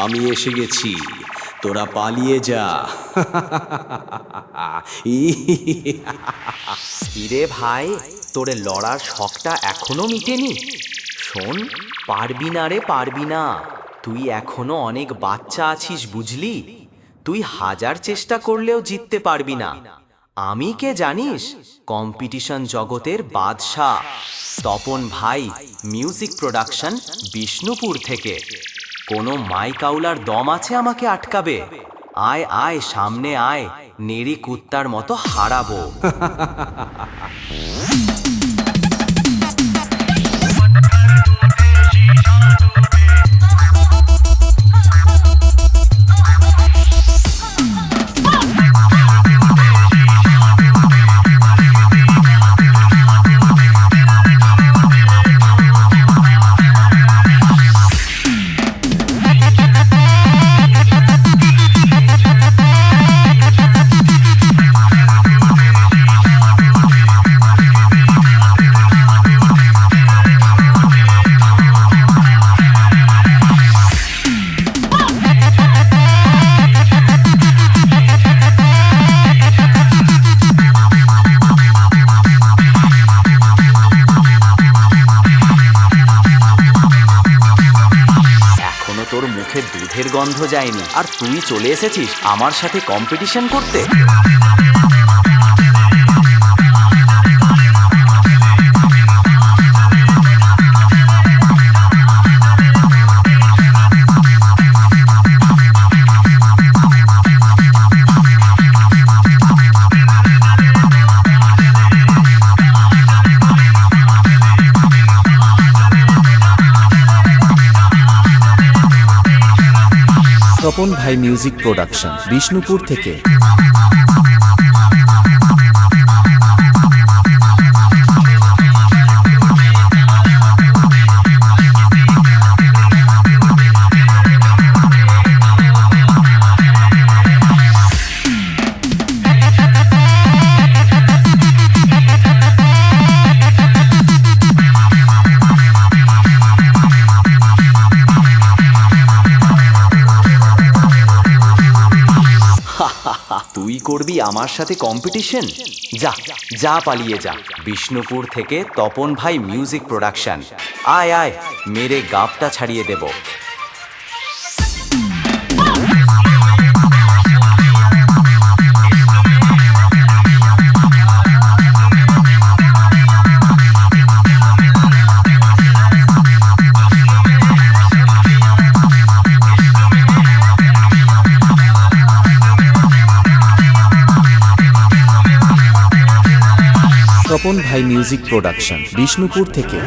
আমি এসে গেছি, তোরা পালিয়ে যা। কিরে ভাই, তোরে লড়ার শখটা এখনো মিটেনি? শোন, পারবি না রে, পারবি না। তুই এখনো অনেক বাচ্চা আছিস, বুঝলি? তুই হাজার চেষ্টা করলেও জিততে পারবি না। আমি কে জানিস? কম্পিটিশন জগতের বাদশা, তপন ভাই মিউজিক প্রোডাকশন, বিষ্ণুপুর থেকে। কোনো মাইকাউলার দম আছে আমাকে আটকাবে? আয় আয়, সামনে আয়, নেড়ি কুত্তার মতো হারাবো। তোর মুখে দুধের গন্ধ যায়নি, আর তুই চলে এসেছিস আমার সাথে কম্পিটিশন করতে? তপন ভাই মিউজিক প্রোডাকশন, বিষ্ণুপুর থেকে। তুই করবি আমার সাথে কম্পিটিশন? যা যা, পালিয়ে যা। বিষ্ণুপুর থেকে তপন ভাই মিউজিক প্রোডাকশন, আয় আয়, মেরে গাবটা ছাড়িয়ে দেব। তপন ভাই মিউজিক প্রোডাকশন, বিষ্ণুপুর থেকে।